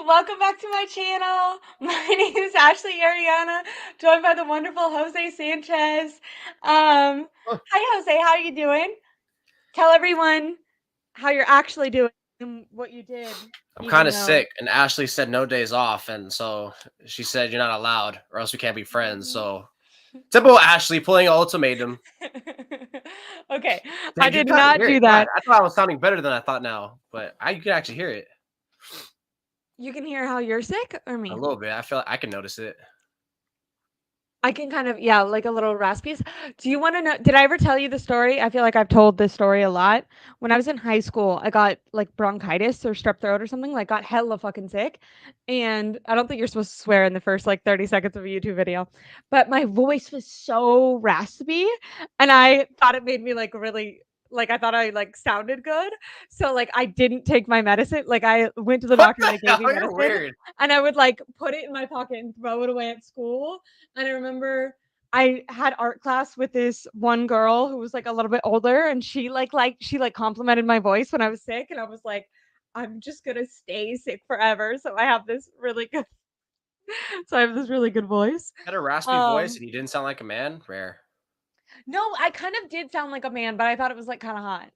welcome back to my channel. My name is Aireonna, joined by the wonderful Jose Sanchez. Oh, Hi Jose, how are you doing? Tell everyone how you're actually doing and what you did, I'm kind even of though. sick, and Ashley said no days off, and so she said you're not allowed, or else we can't be friends. So typical Ashley pulling an ultimatum. Okay, I Dang, you did can not hear do it. God, that. I thought I was sounding better than I thought now, but you can actually hear it You can hear how you're sick or a me? little bit. I feel like I can notice it. I can kind of, yeah, like a little raspies. Do you want to know? Did I ever tell you the story? I feel like I've told this story a lot. When I was in high school, I got like bronchitis or strep throat or something, like got hella fucking sick. And I don't think you're supposed to swear in the first like 30 seconds of a YouTube video, but my voice was so raspy and I thought it made me like really like I thought I like sounded good. So like I didn't take my medicine. Like I went to the What doctor, the they gave hell? me You're medicine weird. and I would like put it in my pocket and throw it away at school. And I remember I had art class with this one girl who was like a little bit older and she complimented my voice when I was sick and I was like, I'm just gonna stay sick forever. So I have this really good so I have this really good voice. Had a raspy voice, Um and you didn't sound like a man. Rare. no, I kind of did sound like a man, but I thought it was like kind of hot.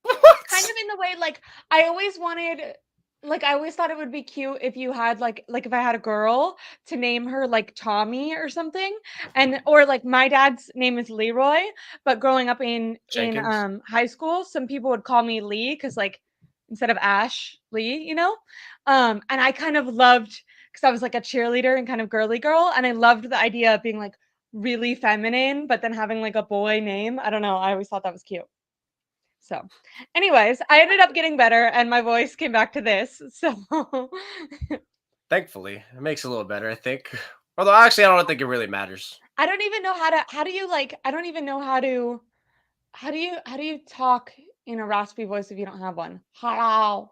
Kind What? of in the way like I always wanted like I always thought it would be cute if you had like if I had a girl to name her like Tommy or something. And or like my dad's name is Leroy, but growing up in Jenkins. high school, some people would call me Lee cuz like instead of Ash, Lee, you know? And I kind of loved cuz I was like a cheerleader and kind of girly girl and I loved the idea of being like really feminine but then having like a boy name. I don't know, I always thought that was cute. So, anyways, I ended up getting better and my voice came back to this. So, Thankfully, it makes it a little better, I think. Although actually, I don't think it really matters. I don't even know how do you like I don't even know how do you talk in a raspy voice if you don't have one? Hello.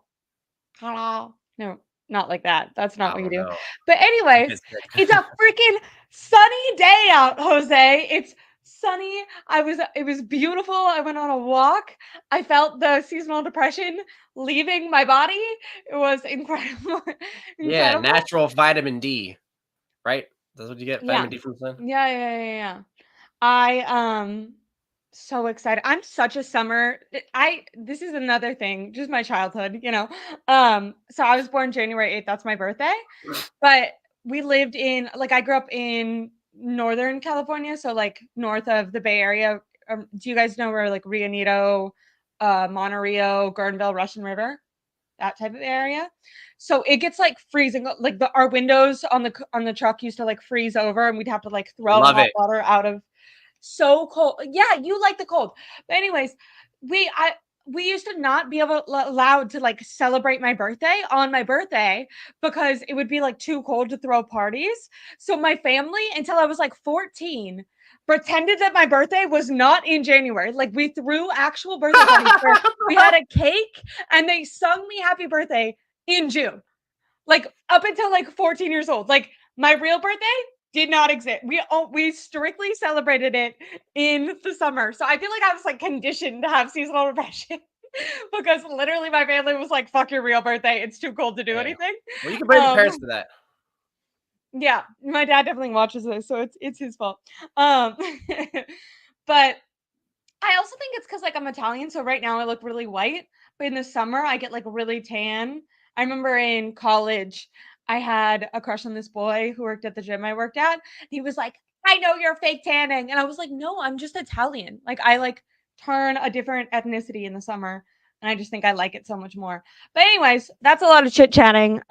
Hello. No, not like that. That's not I what you don't do. know. But I anyways, get sick. it's a freaking sunny day out, Jose. It's sunny. It was beautiful. I went on a walk. I felt the seasonal depression leaving my body. It was incredible. Yeah, Incredible. natural vitamin D, right? That's what you get, Yeah. vitamin D from the sun? Yeah. I so excited. I'm such a summer. I this is another thing, just my childhood, you know. So I was born January 8th, that's my birthday. But we lived in like I grew up in Northern California, so like north of the Bay Area. Do you guys know where like Rio Neato, Monterey, Guerneville, Russian River? That type of area. So it gets like freezing. Like our windows on the truck used to like freeze over, and we'd have to like throw Love hot it. water out of so cold. Yeah, you like the cold. But anyways, we used to not be allowed to like celebrate my birthday on my birthday because it would be like too cold to throw parties. So my family until I was like 14 pretended that my birthday was not in January. Like we threw actual birthday parties where we had a cake and they sung me happy birthday in June. Like up until like 14 years old. Like my real birthday did not exist. We strictly celebrated it in the summer. So I feel like I was like conditioned to have seasonal depression because literally my family was like, "Fuck your real birthday. It's too cold to do Yeah. anything." Well, you can blame your Um, parents for that. yeah, my dad definitely watches this, so it's his fault. Um, but I also think it's because like I'm Italian, so right now I look really white, but in the summer I get like really tan. I remember in college I had a crush on this boy who worked at the gym I worked at. He was like, "I know you're fake tanning," and I was like, "No, I'm just Italian. Like I like turn a different ethnicity in the summer." And I just think I like it so much more. But anyways, that's a lot of chit chatting.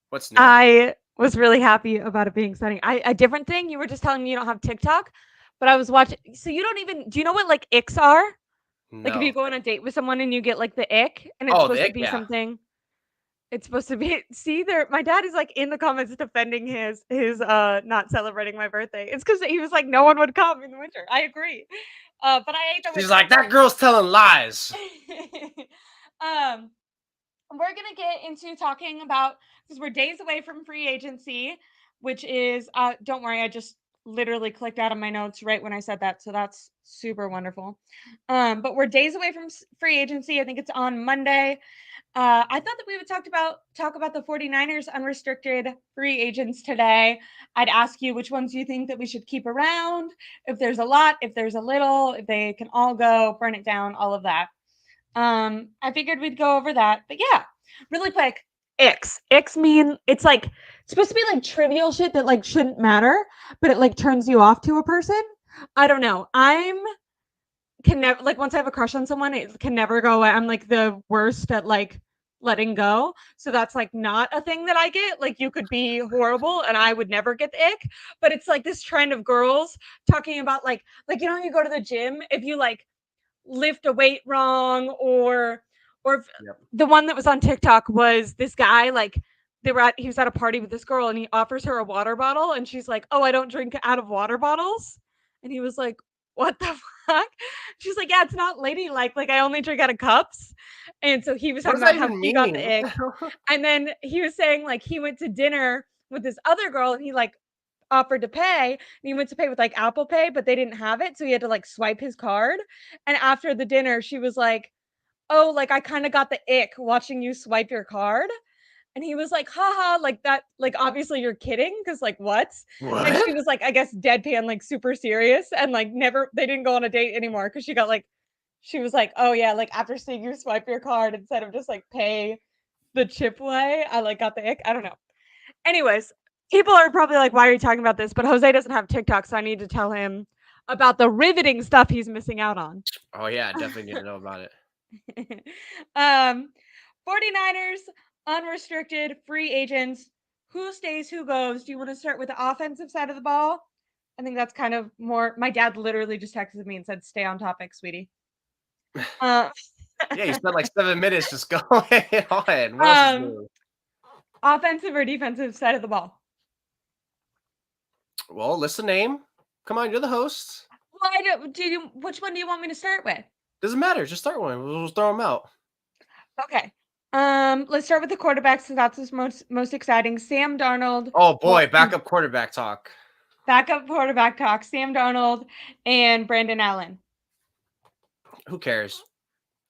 What's new? I was really happy about it being sunny. A different thing, you were just telling me you don't have TikTok, but I was watching. So you don't even do you know what like icks are? Like if you No. go on a date with someone and you get like the ick, and it's Oh, the supposed to ick? be Yeah. something. It's supposed to be. See there. My dad is like in the comments defending his not celebrating my birthday. It's because he was like no one would come in the winter. I agree. But I hate the She's winter. like, that girl's telling lies. um we're gonna get into talking about because we're days away from free agency, which is don't worry, I just literally clicked out of my notes right when I said that, so that's super wonderful. But we're days away from free agency. I think it's on Monday. I thought that we would talk about the 49ers unrestricted free agents today. I'd ask you which ones you think that we should keep around, if there's a lot, if there's a little, if they can all go, burn it down, all of that. I figured we'd go over that. But yeah, really quick. Icks. Icks mean it's like it's supposed to be like trivial shit that like shouldn't matter, but it like turns you off to a person. I don't know. I'm can never like once I have a crush on someone, it can never go away. I'm like the worst at like letting go. So that's like not a thing that I get. Like you could be horrible and I would never get the ick. But it's like this trend of girls talking about like you know you go to the gym if you like lift a weight wrong or Yep. the one that was on TikTok was this guy like he was at a party with this girl and he offers her a water bottle and she's like, "Oh, I don't drink out of water bottles." And he was like, "What the fuck?" She's like, "Yeah, it's not ladylike. Like I only drink out of cups." And so he was What talking does that about how even he got the mean? ick. And then he was saying like he went to dinner with this other girl and he like offered to pay and he went to pay with like Apple Pay, but they didn't have it. So he had to like swipe his card. And after the dinner, she was like, "Oh, like I kind of got the ick watching you swipe your card." And he was like, haha, like that, like obviously you're kidding, because like what? And What? she was like, I guess deadpan, like super serious, and like never they didn't go on a date anymore because she was like, "Oh yeah, like after seeing you swipe your card instead of just like pay the chip way, I like got the ick." I don't know. Anyways, people are probably like, why are you talking about this? But Jose doesn't have TikTok, so I need to tell him about the riveting stuff he's missing out on. Oh yeah, I definitely need to know about it. um 49ers unrestricted free agents. Who stays, who goes? Do you want to start with the offensive side of the ball? I think that's kind of more my dad literally just texted me and said stay on topic, sweetie. uh Yeah, you spent like 7 minutes just going on. What else is um new? offensive or defensive side of the ball? Well, list a name. Come on, you're the host. Well, I don't, do you, which one do you want me to start with? Doesn't matter. Just start one. We'll just throw them out. Okay. Let's start with the quarterbacks because that's what's most exciting. Sam Darnold. Oh Well, boy, backup quarterback talk. backup quarterback talk. Sam Darnold and Brandon Allen. Who cares?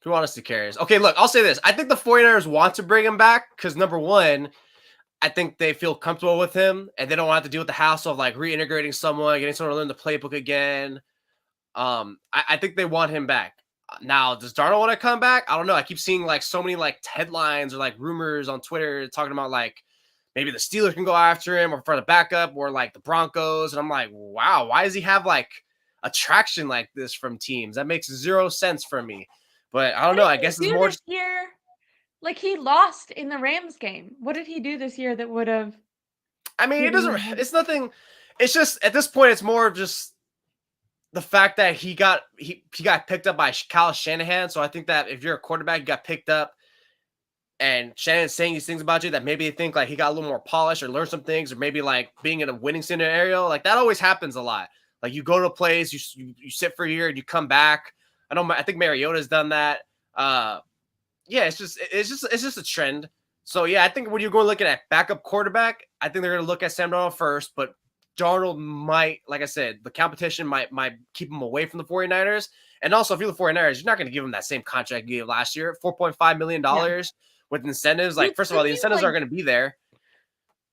Who honestly cares? Okay, look, I'll say this. I think the 49ers want to bring him back because number one, I think they feel comfortable with him and they don't have to deal with the hassle of like reintegrating someone, getting someone to learn the playbook again. I think they want him back. Now, does Darnold want to come back? I don't know. I keep seeing like so many like headlines or like rumors on Twitter talking about like maybe the Steelers can go after him or for the backup or like the Broncos. And I'm like, wow, why does he have like attraction like this from teams? That makes zero sense for me. But I don't know. I guess it's more this year. Like he lost in the Rams game. What did he do this year that would have? I mean, it doesn't, it's nothing. It's just at this point, it's more of just the fact that he got picked up by Kyle Shanahan. So I think that if you're a quarterback, you got picked up and Shannon's saying these things about you that maybe they think like he got a little more polished or learned some things or maybe like being in a winning scenario, like that always happens a lot. Like you go to a place, you sit for a year and you come back. I think Mariota's done that. Yeah, it's just a trend. So yeah, I think when you're going looking at backup quarterback, I think they're going to look at Sam Darnold first, but Darnold might, like I said, the competition might keep him away from the 49ers. And also, if you're the 49ers, you're not going to give him that same contract you gave last year, $4.5 million with incentives. Like, first of all, the incentives aren't going to be there.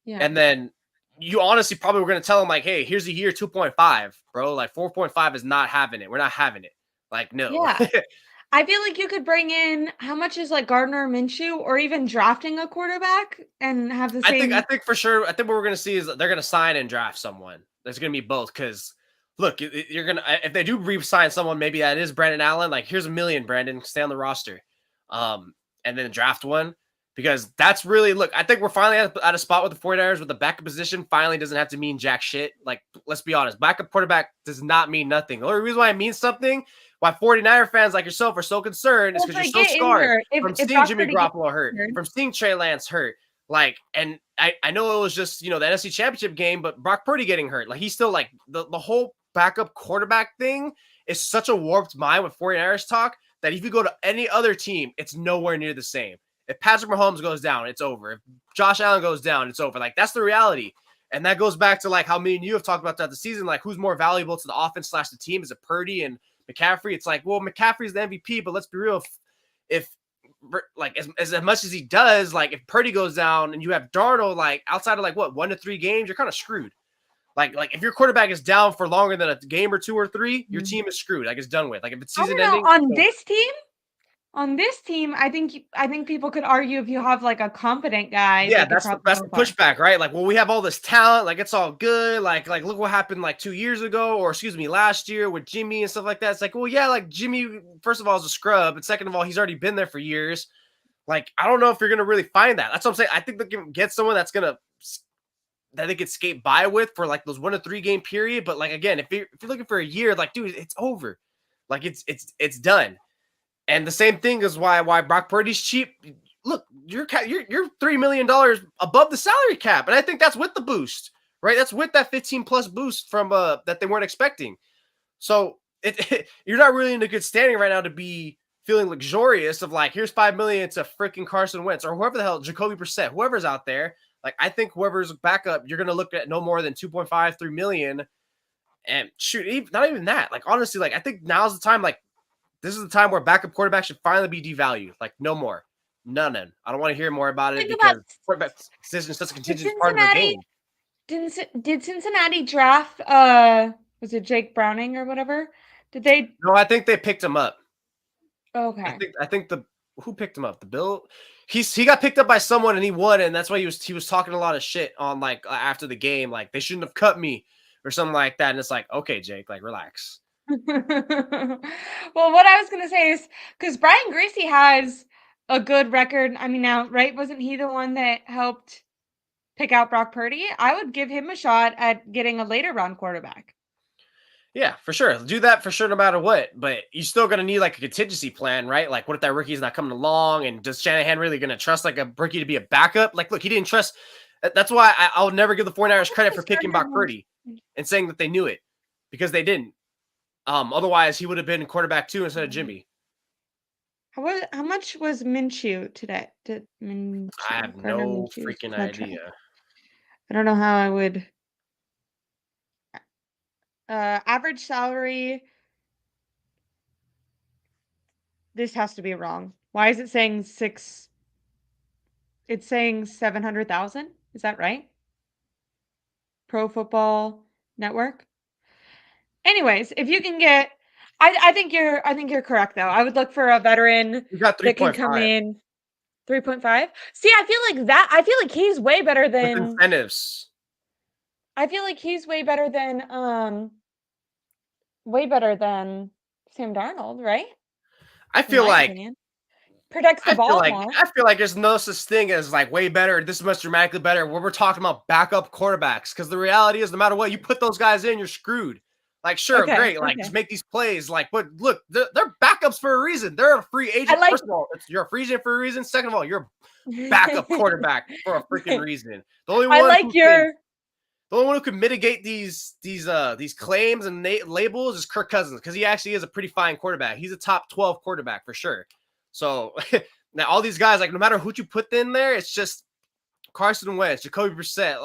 Yeah. And then you honestly probably were going to tell him, like, hey, here's a year 2.5, bro. Like, 4.5 is not having it. We're not having it. Like, no. Yeah. I feel like you could bring in how much is like Gardner Minshew or even drafting a quarterback and have the same. I think for sure. I think what we're going to see is they're going to sign and draft someone. There's going to be both because look, you're going to, if they do re-sign someone, maybe that is Brandon Allen. Like, here's $1 million, Brandon, stay on the roster. And then draft one because that's really, look, I think we're finally at a spot with the 49ers with the backup position finally doesn't have to mean jack shit. Like, let's be honest, backup quarterback does not mean nothing. The only reason why it means something, why 49er fans like yourself are so concerned is because you're so scarred from seeing Jimmy Garoppolo hurt, from seeing Trey Lance hurt. Like, and I know it was just, the NFC Championship game, but Brock Purdy getting hurt. Like, he's still like the whole backup quarterback thing is such a warped mind with 49ers talk that if you go to any other team, it's nowhere near the same. If Patrick Mahomes goes down, it's over. If Josh Allen goes down, it's over. Like, that's the reality. And that goes back to like how me and you have talked about throughout the season, like who's more valuable to the offense / the team? Is it Purdy and McCaffrey? It's like, well, McCaffrey's the MVP, but let's be real. If like as much as he does, like if Purdy goes down and you have Darnold, like outside of like what 1 to 3 games, you're kind of screwed. Like if your quarterback is down for longer than a game or 2 or 3, your team is screwed. Like it's done with. Like if it's I season don't know. ending, On this team, I think people could argue if you have like a competent guy, yeah, they could probably that's go the far. pushback, right? Like, well, we have all this talent, like it's all good. Like look what happened like 2 years ago, or excuse me, last year with Jimmy and stuff like that. It's like, well, yeah, like Jimmy, first of all, is a scrub, and second of all, he's already been there for years. Like, I don't know if you're gonna really find that. That's what I'm saying. I think they can get someone that they could skate by with for like those 1 to 3 game period. But like again, if you're looking for a year, like dude, it's over. Like it's done. And the same thing is why Brock Purdy's cheap. Look, you're $3 million above the salary cap, and I think that's with the boost, right? That's with that 15 plus boost from that they weren't expecting. So you're not really in a good standing right now to be feeling luxurious of like, here's $5 million to freaking Carson Wentz or whoever the hell, Jacoby Brissett, whoever's out there. Like, I think whoever's backup, you're gonna look at no more than 2.5, 3 million. And shoot, not even that. Like, honestly, like I think now's the time. Like, this is the time where backup quarterback should finally be devalued. Like, no more, none. I don't want to hear more about it Think about because quarterback decision is such a did contingent part of the game. Did Cincinnati draft was it Jake Browning or whatever? Did they? No, I think they picked him up. Okay. I think who picked him up? The Bill. He got picked up by someone and he won, and that's why he was talking a lot of shit on like after the game, like they shouldn't have cut me or something like that. And it's like, okay, Jake, like relax. Well, what I was gonna say is because Brian Greasy has a good record. I mean, now, right? Wasn't he the one that helped pick out Brock Purdy? I would give him a shot at getting a later round quarterback. Yeah, for sure. Do that for sure no matter what. But you're still going to need like a contingency plan, right? Like, what if that rookie's not coming along? And does Shanahan really going to trust like a rookie to be a backup? Like, look, he didn't trust. That's why I'll never give the 49ers credit for picking Brock Purdy and saying that they knew it because they didn't. Otherwise, he would have been quarterback 2 instead of Jimmy. How much was Minshew today? I have no freaking idea. I don't know how I would. Average salary. This has to be wrong. Why is it saying 6? It's saying 700,000. Is that right? Pro Football Network. Anyways, if you can get, I think you're correct though. I would look for a veteran You got that can come in. 3.5. See, I feel like he's way better than with incentives. I feel like he's way better than Sam Darnold, right? I feel like opinion. Protects the ball more. I feel like there's no such thing as like way better. This is much dramatically better. Where we're talking about backup quarterbacks, because the reality is, no matter what you put those guys in, you're screwed. Like, sure, great, like just make these plays. Like, but look, they're backups for a reason. They're a free agent. First of all, you're a free agent for a reason. Second of all, you're a backup quarterback for a freaking reason. The only one who can mitigate these claims and labels is Kirk Cousins, because he actually is a pretty fine quarterback. He's a top 12 quarterback for sure. So now all these guys, like no matter who you put in there, it's just Carson Wentz, Jacoby Brissett,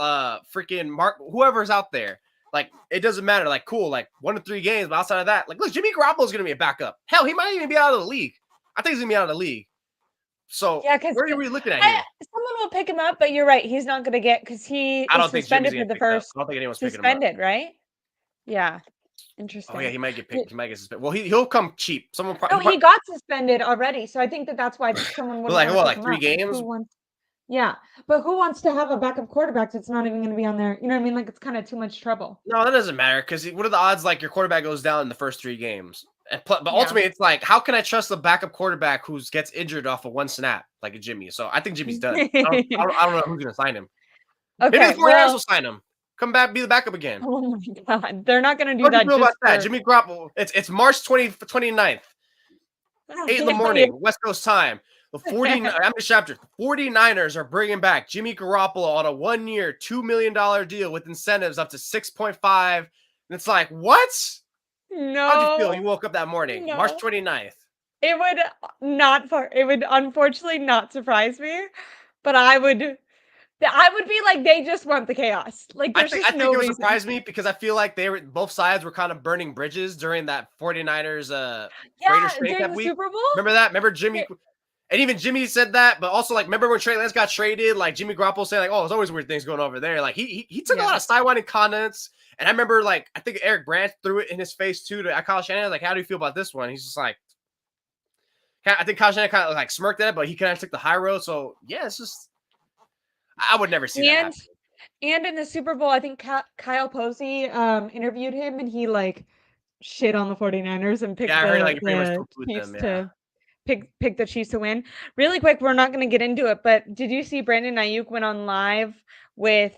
freaking Mark, whoever's out there. Like it doesn't matter. Like cool, like 1 to 3 games, but outside of that, like look, Jimmy Garoppolo's gonna be a backup. Hell, he might even be out of the league. I think he's gonna be out of the league. So yeah, where are we looking at here? Someone will pick him up, but you're right. He's not gonna get because he is suspended for the first. I don't think anyone's suspended, picking him up. Right? Yeah. Interesting. Oh yeah, he might get picked. He might get suspended. Well, he'll come cheap. Someone probably. No, he got suspended already, so I think that's why someone would like 3 games. Yeah, but who wants to have a backup quarterback that's not even going to be on there? You know what I mean? Like it's kind of too much trouble. No, that doesn't matter because what are the odds? Like your quarterback goes down in the first 3 games, but ultimately it's like, how can I trust the backup quarterback who gets injured off of 1 snap like a Jimmy? So I think Jimmy's done. I don't know who's going to sign him. Okay, maybe the 49ers will sign him. Come back, be the backup again. Oh my God, they're not going to do that. Just about that? Jimmy Garoppolo. It's March 29th, 8 in the morning, West Coast time. The 49ers are bringing back Jimmy Garoppolo on a 1-year, $2 million deal with incentives up to 6.5. And it's like, what? No. How'd you feel? You would up that morning, March 29th. It would unfortunately not surprise me, but I would be like, they just want the chaos. Like, I think it would surprise me because I feel like both sides were kind of burning bridges during that 49ers Raiders trade that week. Super Bowl? Remember that? Remember Jimmy? And even Jimmy said that, but also like remember when Trey Lance got traded, like Jimmy Garoppolo said like, "Oh, there's always weird things going over there." Like he took a lot of sidewinding comments, and I remember like I think Eric Brandt threw it in his face too to Kyle Shanahan like, "How do you feel about this one?" He's just like, I think Kyle Shanahan kind of like smirked at it, but he kind of took the high road. So yeah, it's just I would never see that happen. And in the Super Bowl, I think Kyle Posey interviewed him and he like shit on the 49ers and Yeah, picked I heard like the you pretty much the poo-pooed them. Chiefs Yeah, to pick the Chiefs to win. Really quick, we're not going to get into it, but did you see Brandon Aiyuk went on live with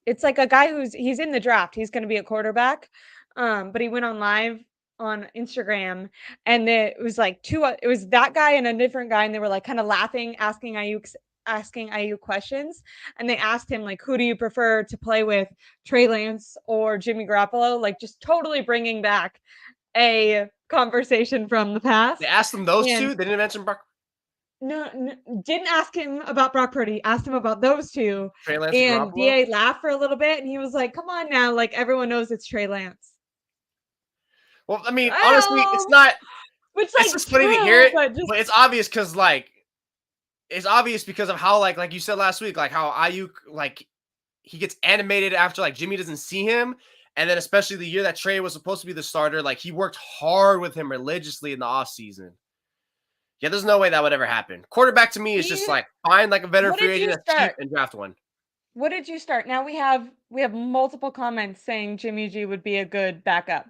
it's like a guy he's in the draft. He's going to be a quarterback. But he went on live on Instagram and it was like it was that guy and a different guy and they were like kind of laughing asking Aiyuk questions and they asked him like who do you prefer to play with, Trey Lance or Jimmy Garoppolo, like just totally bringing back a conversation from the they past. asked them those And two. They didn't mention Brock, no, didn't ask him about Brock Purdy, asked him about those two. Trey Lance and And Garoppolo. DA laughed for a little bit and he was like, come on now, like everyone knows it's Trey Lance. Well, I mean, I honestly, it's know, not. which It's like just funny to hear true, it, but just but it's obvious because like it's obvious because of how like you said last week, like how Aiyuk like he gets animated after like Jimmy doesn't see him, and then especially the year that Trey was supposed to be the starter, like he worked hard with him religiously in the offseason. Yeah, there's no way that would ever happen. Quarterback to me is just like find like a veteran what free did you agent that's cheap start? and draft one. What did you start? Now we have multiple comments saying Jimmy G would be a good backup.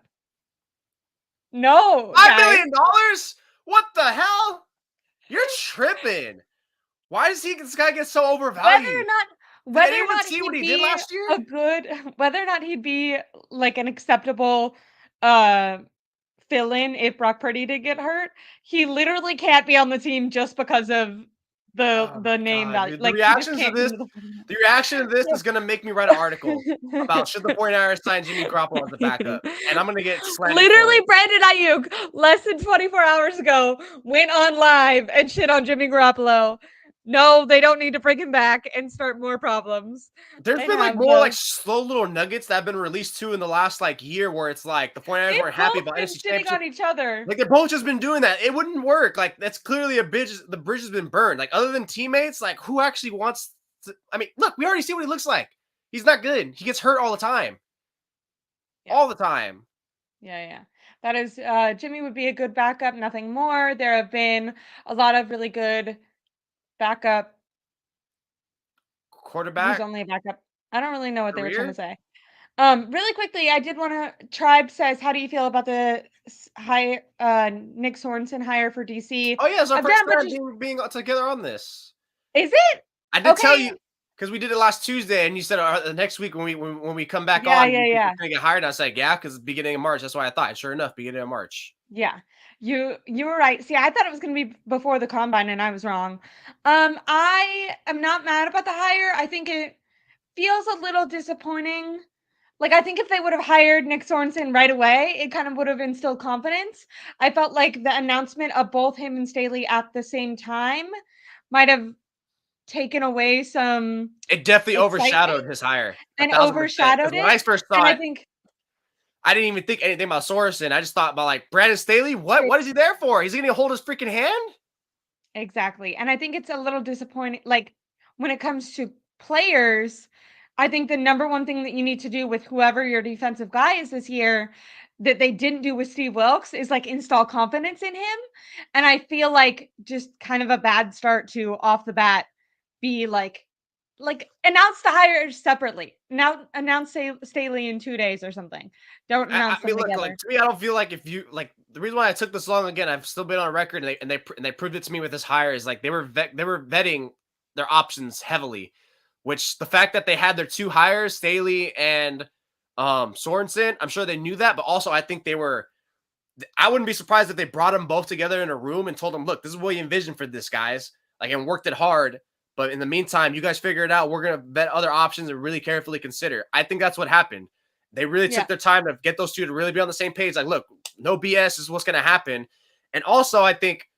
No, $5 guys. million? What the hell? You're tripping. Why does this guy get so overvalued? Did Whether or anyone not see what he'd he did be last year? a good whether or not he'd be like an acceptable uh fill in if Brock Purdy did get hurt, he literally can't be on the team just because of Oh the my name god, value. dude. Like he just can't come to the The reaction to this is gonna make me write an article about should the Yeah. 49ers sign Jimmy Garoppolo as the backup. And I'm gonna get slandered for Literally, it. Brandon Ayuk, less than 24 hours ago, went on live and shit on Jimmy Garoppolo. No, they don't need to bring him back and start more problems There's and been like have more like the slow little nuggets that have been released too in the last like year where it's like the 49ers they've weren't happy both about been NFC shitting Championship. on each other. Like they're both just been doing that. It wouldn't work. Like that's clearly a bridge. The bridge has been burned. Like other than teammates, like who actually wants to? I mean, look, we already see what he looks like. He's not good. He gets hurt all the time. Yeah. All the time. Yeah. That is Jimmy would be a good backup, nothing more. There have been a lot of really good backup who's Quarterback only a backup. I don't really know what they were trying to career. say. Really quickly, I did want to. Tribe says, "How do you feel about the Nick Sorensen hire for DC?" Oh yeah, it's our I've first done a bunch time of. being together on this. Is it I did tell okay? you because we did it last Tuesday, and you said the next week when we come back Yeah, on, yeah, you think yeah, it's gonna get hired. And I said, yeah, because beginning of March. That's why I thought. And sure enough, beginning of March. yeah. You were right. See, I thought it was going to be before the combine, and I was wrong. I am not mad about the hire. I think it feels a little disappointing. Like, I think if they would have hired Nick Sorensen right away, it kind of would have instilled confidence. I felt like the announcement of both him and Staley at the same time might have taken away some It definitely excitement overshadowed his hire a and 1000%. Because overshadowed when I it. first And saw I it, think I didn't even think anything about Sorensen. I just thought about like Brandon Staley. What? What is he there for? Is he gonna hold his freaking hand? exactly. And I think it's a little disappointing. Like, when it comes to players, I think the number one thing that you need to do with whoever your defensive guy is this year that they didn't do with Steve Wilkes is like install confidence in him. And I feel like just kind of a bad start to off the bat be like announce the hires separately. Now announce Staley in 2 days or something. Don't I announce them mean, look, like together. to me, I don't feel like if you like the reason why I took this long again. I've still been on record, and they proved it to me with this hire is like they were vetting their options heavily, which the fact that they had their two hires, Staley and Sorensen, I'm sure they knew that, but also I think they were. I wouldn't be surprised if they brought them both together in a room and told them, "Look, this is what you envision for this, guys." Like, and worked it hard. But in the meantime, you guys figure it out. We're gonna vet other options and really carefully consider. I think that's what happened. They really Yeah. took their time to get those two to really be on the same page. Like, look, no BS is what's gonna happen. And also, I think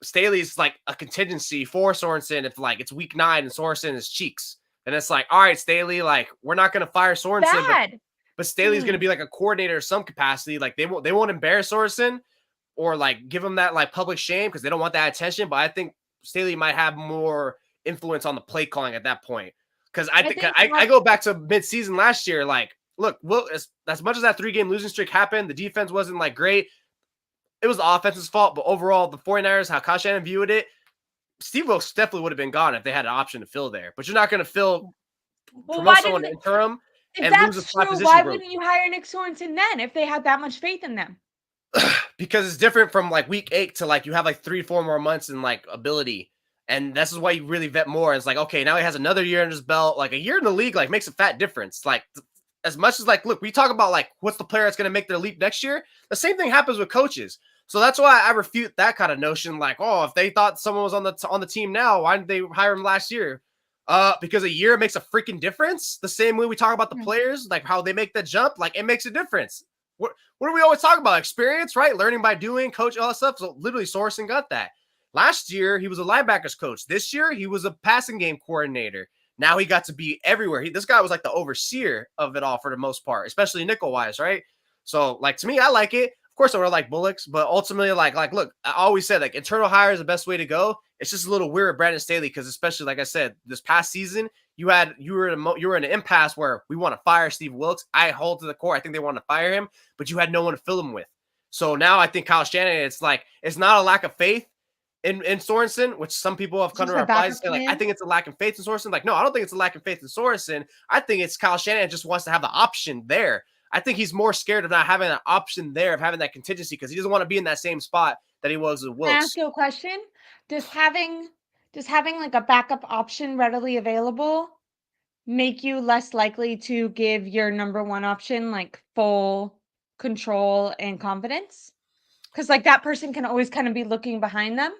Staley's like a contingency for Sorensen if like it's week 9 and Sorensen is cheeks. And it's like, all right, Staley, like we're not gonna fire Sorensen, Bad. but Staley's gonna be like a coordinator of some capacity. Like they won't embarrass Sorensen or like give him that like public shame because they don't want that attention. But I think Staley might have more influence on the play calling at that point. Because I I think think I go back to mid-season last year. Like, look, well, as much as that 3-game losing streak happened, the defense wasn't like great. It was the offense's fault, but overall, the 49ers, how Kyle Shanahan viewed it, Steve Wilkes definitely would have been gone if they had an option to fill there. But you're not going to well, promote why someone didn't to interim if and lose a that's spot true, position why group. wouldn't you hire Nick Sorensen then if they had that much faith in them? Because it's different from like week 8 to like you have like 3-4 more months in like ability. And this is why you really vet more. It's like, okay, now he has another year in his belt. Like a year in the league, like makes a fat difference. Like as much as like, look, we talk about like what's the player that's going to make their leap next year. The same thing happens with coaches. So that's why I refute that kind of notion. Like, oh, if they thought someone was on the team now, why didn't they hire him last year? Because a year makes a freaking difference. The same way we talk about the players, like how they make the jump, like it makes a difference. What do we always talk about? Experience, right? Learning by doing, coach, all that stuff. So literally Sorensen got that. Last year, he was a linebackers coach. This year, he was a passing game coordinator. Now he got to be everywhere. This guy was like the overseer of it all for the most part, especially nickel-wise, right? So, like, to me, I like it. Of course, I would like Bullocks, but ultimately, like, look, I always said, like, internal hire is the best way to go. It's just a little weird with Brandon Staley because, especially, like I said, this past season, you were in an impasse where we want to fire Steve Wilkes. I hold to the core. I think they want to fire him, but you had no one to fill him with. So now I think Kyle Shanahan, it's like it's not a lack of faith in Sorensen, which some people have come to reply and say, like, I think it's a lack of faith in Sorensen. Like, no, I don't think it's a lack of faith in Sorensen. I think it's Kyle Shanahan just wants to have the option there. I think he's more scared of not having an option there, of having that contingency, because he doesn't want to be in that same spot that he was with Can I Wilkes. ask you a question? Does having like a backup option readily available make you less likely to give your number one option like full control and confidence? Because like that person can always kind of be looking behind them.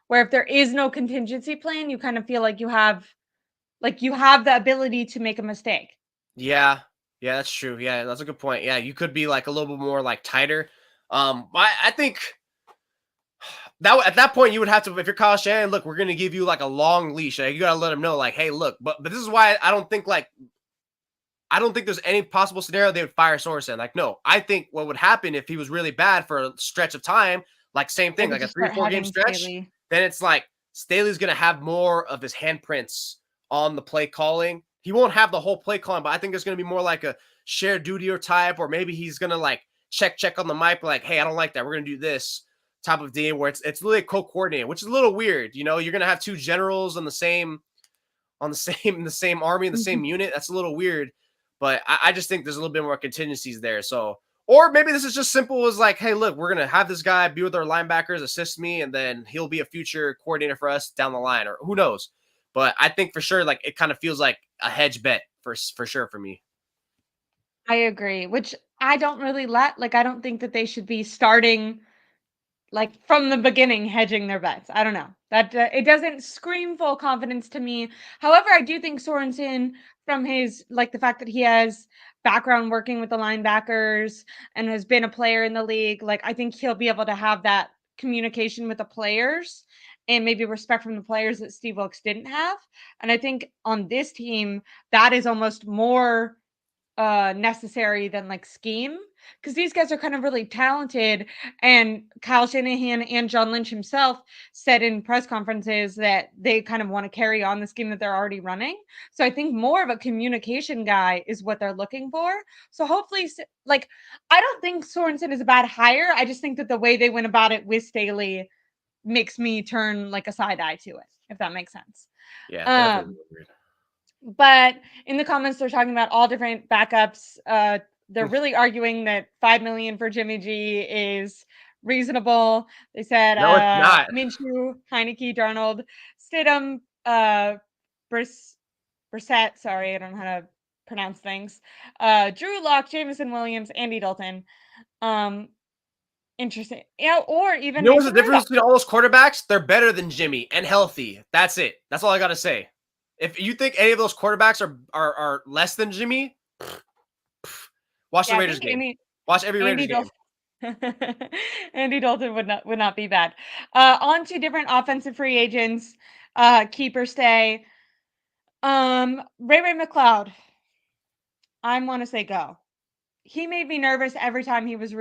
Where if there is no contingency plan, you kind of feel like you have the ability to make a mistake. Yeah. Yeah, that's true. Yeah, that's a good point. Yeah, you could be like a little bit more like tighter. I think that at that point you would have to, if you're Kyle Shanahan, look, we're gonna give you like a long leash. Like, you gotta let him know, like, hey, look, but this is why I don't think there's any possible scenario they would fire Sorensen. Like, no, I think what would happen if he was really bad for a stretch of time, like same They thing, would like a just start 3-4 game having stretch, Staley. then it's like Staley's gonna have more of his handprints on the play calling. He won't have the whole play calling, but I think there's gonna be more like a shared duty or type, or maybe he's gonna like check on the mic, like, hey, I don't like that. We're gonna do this type of deal where it's literally co-coordinated, which is a little weird. You know, you're gonna have two generals on the same in the same army, in the same unit. That's a little weird. But I just think there's a little bit more contingencies there. So, or maybe this is just simple as like, hey, look, we're going to have this guy be with our linebackers, assist me, and then he'll be a future coordinator for us down the line, or who knows. But I think for sure, like, it kind of feels like a hedge bet for sure for me. I agree, which I don't really I don't think that they should be starting like from the beginning hedging their bets. I don't know. That it doesn't scream full confidence to me. However, I do think Sorensen, from his like the fact that he has background working with the linebackers and has been a player in the league, like I think he'll be able to have that communication with the players and maybe respect from the players that Steve Wilkes didn't have. And I think on this team, that is almost more necessary than like scheme, because these guys are kind of really talented, and Kyle Shanahan and John Lynch himself said in press conferences that they kind of want to carry on the scheme that they're already running. So I think more of a communication guy is what they're looking for. So hopefully, like, I don't think Sorensen is a bad hire. I just think that the way they went about it with Staley makes me turn like a side eye to it, if that makes sense. Yeah, definitely um weird. but in the comments, they're talking about all different backups. They're really arguing that 5 million for Jimmy G is reasonable. They said No, it's not. Minshew, Heineke, Darnold, Stidham, Briss, Brissett. Sorry, I don't know how to pronounce things. Drew Lock, Jameson Williams, Andy Dalton. Um, Interesting. Yeah, or You even know what's the Mason difference Rudolph. between all those quarterbacks? They're better than Jimmy and healthy. That's it. That's all I gotta say. If you think any of those quarterbacks are less than Jimmy, watch the Yeah, I Raiders think game. Watch every Andy Raiders game. Dalton. Andy Dalton would not be bad. On to different offensive free agents. Keeper stay. Ray McLeod. I want to say go. He made me nervous every time he was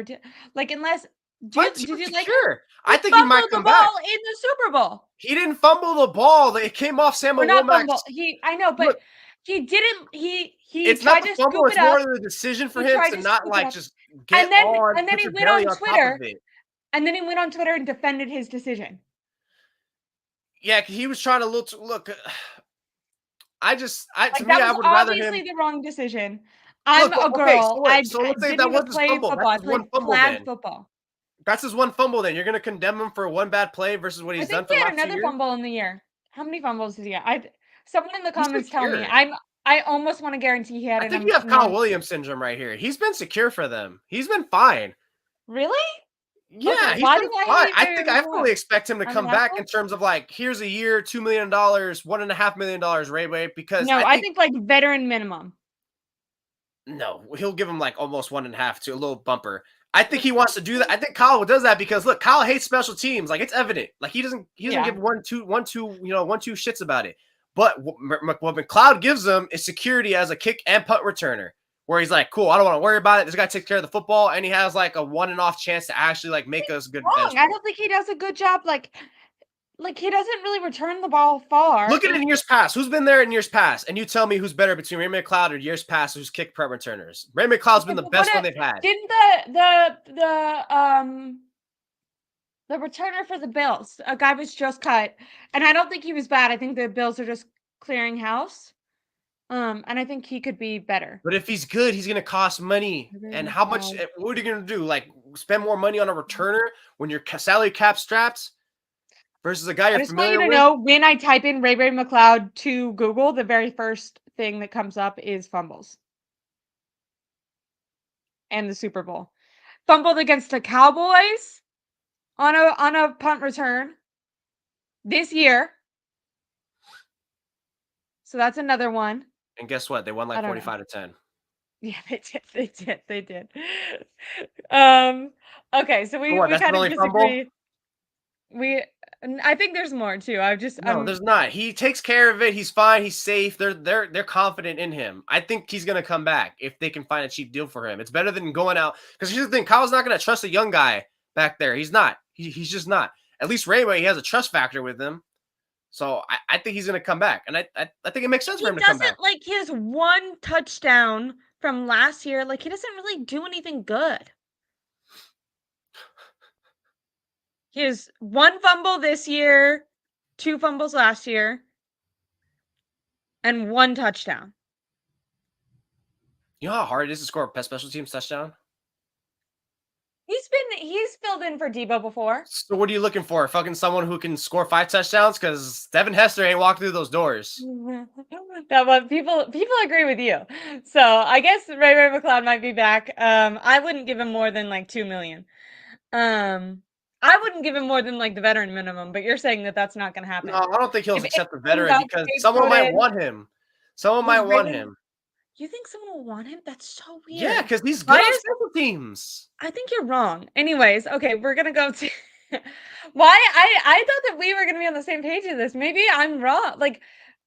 like unless But Did he was you like him? secure. He I think he might fumbled the come back. ball in the Super Bowl. He didn't fumble the ball. It came off Sam Or not fumble. Womack's. I know, but Look, he didn't. He it's not tried the to fumble. scoop It's it up. more of the decision for He him tried to to not scoop it like up, just get on, and then put he your went belly on on top of Twitter, it. and defended his decision. Yeah, he was trying to look. To Like, me, that I was would rather him obviously the wrong decision. I'm look. a Okay, girl. so wait. So I let's say didn't that was even his play fumble. football. That's I his one played fumble. flag Then football. that's his one fumble. Then you're gonna condemn him for one bad play versus what I he's done think for he the had last 2 another years. fumble in the year. How many fumbles did he have? Someone in the He's comments tell me. secure. I almost want to guarantee he had I an think you have Kyle Williams syndrome right here. He's been secure for them. He's been fine. Really? Okay, Yeah, he's why been do I fine. hate I Ray think Ray I McCloud? fully expect him to I'm an come back asshole? in terms of like, here's a year, $2 million, $1.5 million, Ray, because No, I I think think like veteran minimum. no, he'll give him like almost 1.5 to a little bumper. I think he wants to do that. I think Kyle does that because look, Kyle hates special teams. Like it's evident. Like he doesn't Yeah. give one, two shits about it. But what McLeod gives him is security as a kick and punt returner, where he's like, cool, I don't want to worry about it. This guy takes care of the football, and he has like a one and off chance to actually like make us good bench. I don't think he does a good job. Like he doesn't really return the ball far. Look at it in years past. Who's been there in years past? And you tell me who's better between Ray McLeod or years past who's kick punt returners. Ray McLeod's been the best one they've had. Didn't the returner for the Bills, a guy was just cut, and I don't think he was bad. I think the Bills are just clearing house. And I think he could be better. But if he's good, he's going to cost money. And how much? What are you going to do? Like spend more money on a returner when your salary cap strapped versus a guy you're familiar with? I just want you to know, when I type in Ray Ray McCloud to Google, the very first thing that comes up is fumbles and the Super Bowl. Fumbled against the Cowboys on a punt return this year. So that's another one. And guess what? They won like 45-10. Yeah, they did. Okay, so we kind of disagree. I think there's more too. No, there's not. He takes care of it. He's fine. He's safe. They're confident in him. I think he's gonna come back if they can find a cheap deal for him. It's better than going out, because here's the thing: Kyle's not gonna trust a young guy back there. He's not. He's just not. At least Rayway, he has a trust factor with him. So I think he's gonna come back, and I think it makes sense for him to come back. Like his one touchdown from last year, like he doesn't really do anything good. He has one fumble this year, 2 fumbles last year, and 1 touchdown. You know how hard it is to score a special teams touchdown? He's filled in for Debo before. So what are you looking for? Fucking someone who can score 5 touchdowns? Because Devin Hester ain't walked through those doors. No, but people agree with you. So I guess Ray Ray McCloud might be back. I wouldn't give him more than like $2 million. I wouldn't give him more than like the veteran minimum, but you're saying that that's not going to happen. No, I don't think he'll accept the veteran because someone might want him. Someone might want him. You think someone will want him? That's so weird. Yeah, because he's good on special teams. I think you're wrong. Anyways, okay, we're gonna go to why I thought that we were gonna be on the same page of this. Maybe I'm wrong. Like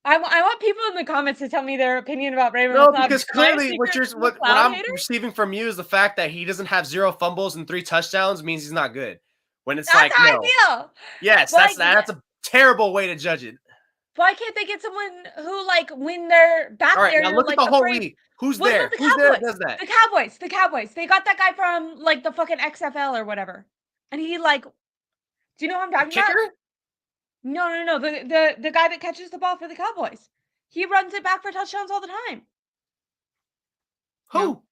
I want people in the comments to tell me their opinion about Ray Ray McCloud. No, because clearly what I'm receiving from you is the fact that he doesn't have 0 fumbles and 3 touchdowns means he's not good. When it's that's like, no. Ideal. Yes, that's a terrible way to judge it. Why can't they get someone who, like, when they're back there, now look at the whole league. Who's there? Who's there that does that? The Cowboys. They got that guy from, like, the fucking XFL or whatever. And he, like, do you know what I'm talking about? Kicker? No. The guy that catches the ball for the Cowboys. He runs it back for touchdowns all the time. Who? No.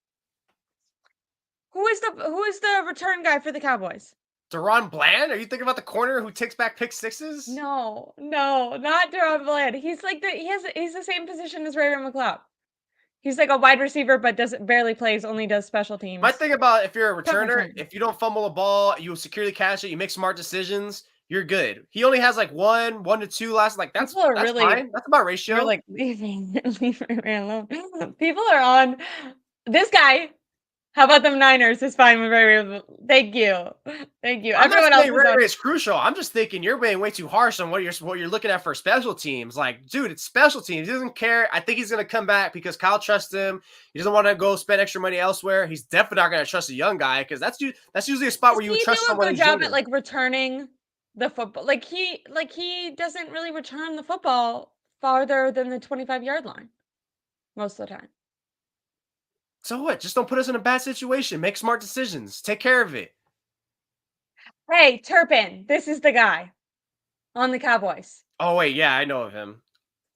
Who is the return guy for the Cowboys? Deron Bland? Are you thinking about the corner who takes back pick sixes? No, not Deron Bland. He's like he's the same position as Ray Ray McCloud. He's like a wide receiver, but barely plays, only does special teams. My thing about if you're a returner, if you don't fumble a ball, you securely catch it, you make smart decisions, you're good. He only has like 1 to 2 last. Like that's really fine. That's about ratio. You're like leave Ray Ray alone. People are on this guy. How about them Niners? Is fine with Ray. Thank you. Thank you. I'm not Everyone else saying is on. Ray is crucial. I'm just thinking you're being way too harsh on what you're looking at for special teams. Like, dude, it's special teams. He doesn't care. I think he's gonna come back because Kyle trusts him. He doesn't want to go spend extra money elsewhere. He's definitely not gonna trust a young guy because that's usually a spot Does where you would he trust do a someone good who's job younger. at like returning the football? Like he doesn't really return the football farther than the 25-yard line most of the time. So what? Just don't put us in a bad situation. Make smart decisions. Take care of it. Hey, Turpin, this is the guy on the Cowboys. Oh wait, yeah, I know of him.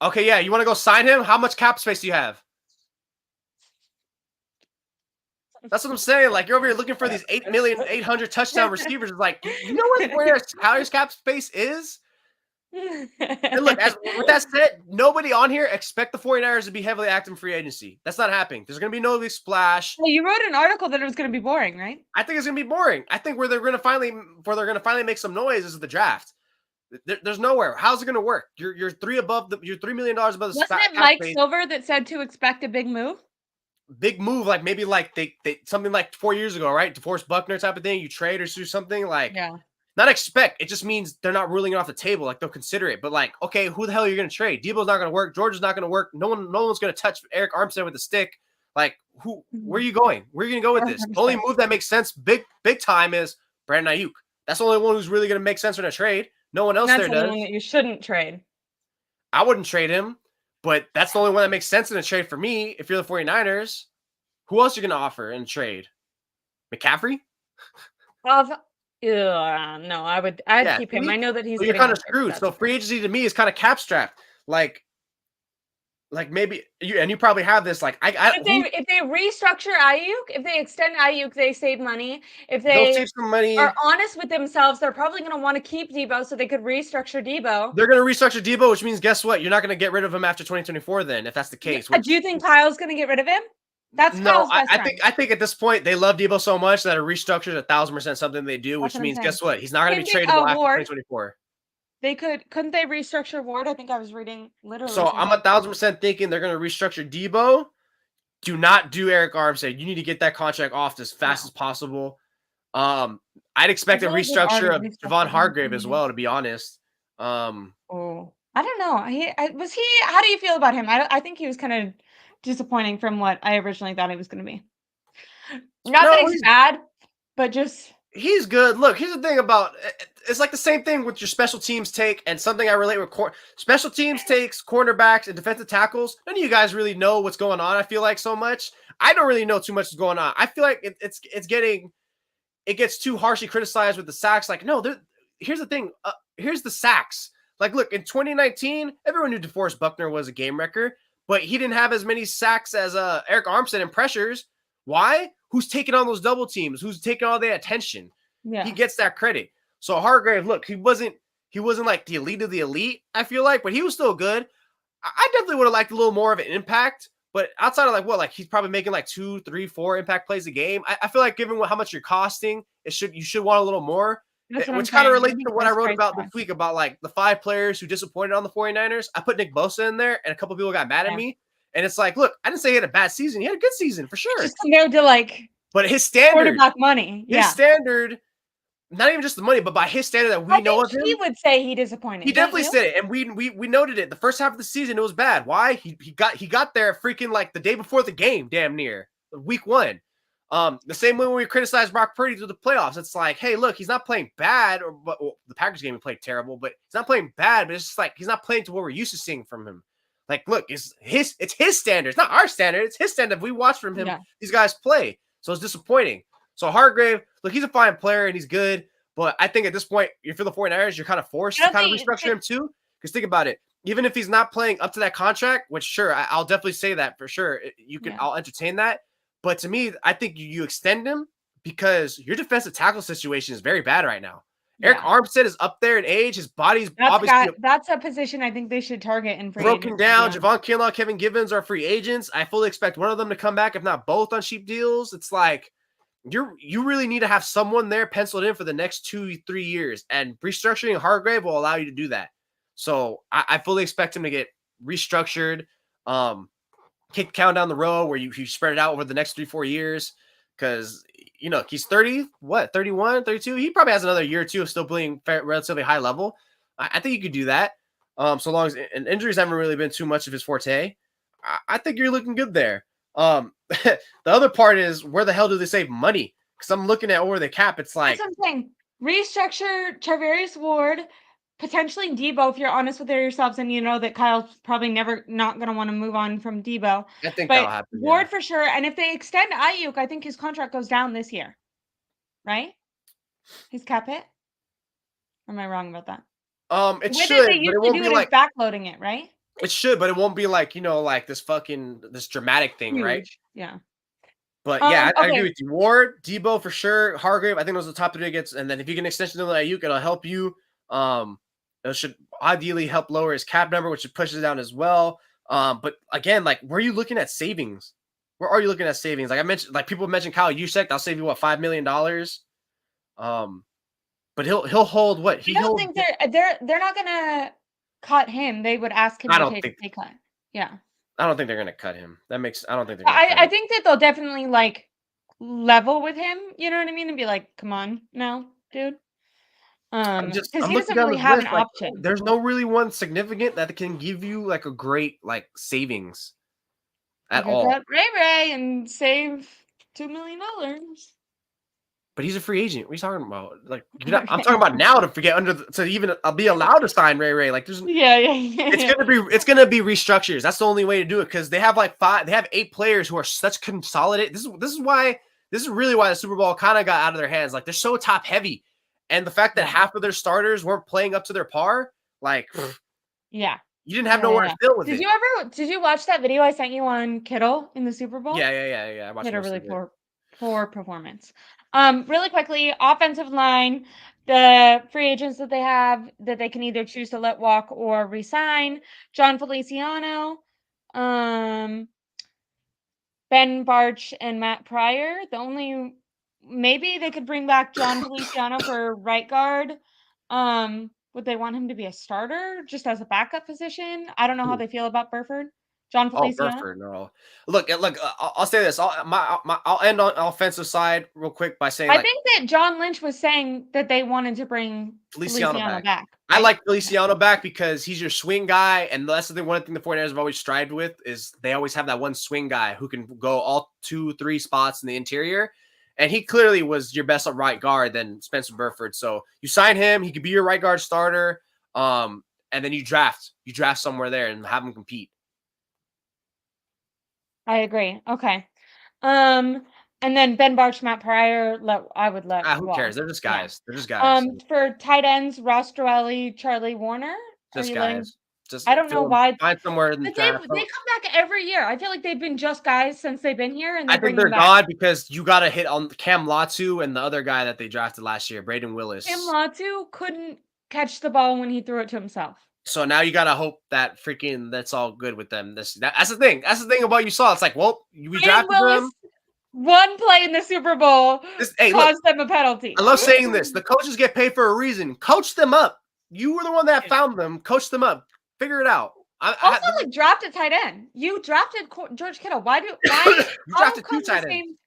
Okay, yeah, you want to go sign him? How much cap space do you have? That's what I'm saying. Like, you're over here looking for these 8,800,000 touchdown receivers. It's like, you know what Warriors' cap space is? And look, with that said, nobody on here expect the 49ers to be heavily active in free agency. That's not happening. There's going to be no big splash. Well, you wrote an article that it was going to be boring, right? I think it's going to be boring. I think where they're going to finally make some noise is the draft. There's nowhere. How's it going to work? You're $3 million above the Wasn't it Mike Silver that said to expect a big move? Big move, like maybe like they something like 4 years ago, right? DeForest Buckner type of thing. You trade or do something like, yeah. Not expect. It just means they're not ruling it off the table. Like, they'll consider it. But like, okay, who the hell are you going to trade? Debo's not going to work. Georgia's not going to work. No one's going to touch Eric Armstead with a stick. Like, where are you going? Where are you going to go with this? The only move that makes sense, big time, is Brandon Aiyuk. That's the only one who's really going to make sense in a trade. No one else there does. That's the one that you shouldn't trade. I wouldn't trade him, but that's the only one that makes sense in a trade for me. If you're the 49ers, who else are you going to offer in a trade? McCaffrey? No, I'd keep him. I know that he's. So you're kind of screwed. So free agency to me is kind of cap strapped. Like maybe you probably have this. Like if they restructure Aiyuk, if they extend Aiyuk, they save money. If they'll save some money, are honest with themselves, they're probably going to want to keep Debo so they could restructure Debo. They're going to restructure Debo, which means guess what? You're not going to get rid of him after 2024. Then, if that's the case, do you think Kyle's going to get rid of him? That's no. I think at this point they love Debo so much that a restructure is 1,000% something they do, which means guess what? He's not going to be tradable after 2024. They couldn't they restructure Ward? I think I was reading literally. So I'm 1,000% thinking they're going to restructure Debo. Do not do Eric Armstead. You need to get that contract off as fast as possible. I'd expect a restructure of Javon Hargrave as well, to be honest. I don't know. How do you feel about him? I think he was kind of disappointing from what I originally thought he was going to be. Not that he's bad, but just he's good. Look, here's the thing about it's like the same thing with your special teams take, and something I relate with special teams takes, cornerbacks, and defensive tackles. None of you guys really know what's going on. I feel like so much. I don't really know too much what's going on. I feel like it gets too harshly criticized with the sacks. Like, no, here's the thing. Here's the sacks. Like, look, in 2019, everyone knew DeForest Buckner was a game wrecker, but he didn't have as many sacks as Eric Armstead in pressures. Why? Who's taking on those double teams? Who's taking all the attention? Yeah. He gets that credit. So Hargrave, look, he wasn't like the elite of the elite, I feel like, but he was still good. I definitely would have liked a little more of an impact, but outside of like he's probably making like 2, 3, 4 impact plays a game. I feel like given how much you're costing, you should want a little more. Which kind of relates to what I wrote about this week about like the 5 players who disappointed on the 49ers. I put Nick Bosa in there, and a couple of people got mad at me. And it's like, look, I didn't say he had a bad season. He had a good season for sure. Just compared to like, but his standard, quarterback money, his standard, not even just the money, but by his standard that we know of him, he would say he disappointed. He definitely said it, and we noted it. The first half of the season, it was bad. Why? He got there freaking like the day before the game, damn near week 1. The same way when we criticized Brock Purdy through the playoffs, it's like, hey, look, he's not playing bad, the Packers game he played terrible, but he's not playing bad, but it's just like he's not playing to what we're used to seeing from him. Like, look, it's his standards, not our standard. It's his standard. If we watch from him, these guys play. So it's disappointing. So Hargrave, look, he's a fine player and he's good, but I think at this point, if you're the 49ers, you're kind of forced to kind of restructure him too. Because think about it. Even if he's not playing up to that contract, which sure, I'll definitely say that for sure. I'll entertain that. But to me, I think you extend him because your defensive tackle situation is very bad right now. Eric Armstead is up there in age. His body's obviously that's a position I think they should target in free broken down. Javon Kinlaw, Kevin Givens are free agents. I fully expect one of them to come back, if not both, on cheap deals. It's like you really need to have someone there penciled in for the next 2-3 years, and restructuring Hargrave will allow you to do that. So I fully expect him to get restructured. Kick count down the road where you spread it out over the next 3-4 years. because he's 30, 31, 32. He probably has another year or two of still playing relatively high level. I think you could do that. So long as and injuries haven't really been too much of his forte. I think you're looking good there. The other part is where the hell do they save money? Because I'm looking at over the cap. It's like that's something. Restructure Charvarius Ward, potentially Debo if you're honest with yourselves and you know that Kyle's probably never not going to want to move on from Debo. I think that'll But happen. Ward Yeah. for sure. And if they extend Aiyuk, I think his contract goes down this year. Right? His cap hit? Or am I wrong about that? It With should, it, they but it used to won't do be it as like backloading it, right? it should, but it won't be like like this dramatic thing, right? Huge. Yeah. But yeah, I agree Okay. with you. Ward, Debo for sure, Hargrave. I think those are the top three gets, and then if you get an extension to Aiyuk, it'll help you. It should ideally help lower his cap number, which should push it down as well. But again, like, where are you looking at savings? Where are you looking at savings? Like I mentioned, like people mentioned Kyle Juszczyk, I'll save you what $5 million. But he'll hold what I don't think they're not gonna cut him. They would ask him I to don't take a think pay cut. Yeah. I don't think they're gonna cut him. I don't think they're gonna cut I him. think that they'll definitely like level with him, you know what I mean? And be like, come on now, dude. Because I'm he looking doesn't down really this have an list. Like, option. there's no really one significant that can give you like a great like savings You at could all. cut Ray and save $2 million. But he's a free agent. What are you talking about? Like, I'm talking about now to forget to even be allowed to sign Ray. Like, there's Yeah. it's gonna be restructures. That's the only way to do it because they have they have 8 players who are such consolidated. This is really why the Super Bowl kind of got out of their hands. Like, they're so top heavy, and the fact that Yeah. half of their starters weren't playing up to their par, like, Yeah. you didn't have nowhere to fill with it. Did you watch that video I sent you on Kittle in the Super Bowl? Yeah. I He watched had a most really of it. poor performance. Really quickly, offensive line, the free agents that they have that they can either choose to let walk or resign. John Feliciano, Ben Barch, and Matt Pryor. Maybe they could bring back John Feliciano for right guard. Would they want him to be a starter just as a backup position? I don't know how they feel about Burford. John Oh, Feliciano. Burford, no. Look. I'll say this. I'll end on offensive side real quick by saying I like think that John Lynch was saying that they wanted to bring Feliciano back. back, I right? like Feliciano back because he's your swing guy, and that's the one thing the 49ers have always strived with is they always have that one swing guy who can go all 2-3 spots in the interior. And he clearly was your best right guard than Spencer Burford. So you sign him, he could be your right guard starter. And then you draft somewhere there and have him compete. I agree. Okay. And then Ben Barch, Matt Pryor, I would let Who walk. cares? They're just Yeah. guys. They're just guys. For tight ends, Ross Drelly, Charlie Warner. Are Just you letting? guys. Just I don't know why. find somewhere in the But they draft. come back every year. I feel like they've been just guys since they've been here, and I they think bring they're them back. gone because you got to hit on Cam Latu and the other guy that they drafted last year, Braden Willis. Tim Latu couldn't catch the ball when he threw it to himself. So now you gotta hope that that's all good with them. That's the thing. That's the thing about you saw. It's like, well, we drafted them. One play in the Super Bowl caused them a penalty. I love saying this. The coaches get paid for a reason. Coach them up. You were the one that found them. Coach them up. Figure it out. Also, draft a tight end. You drafted George Kittle. You drafted 2 tight ends.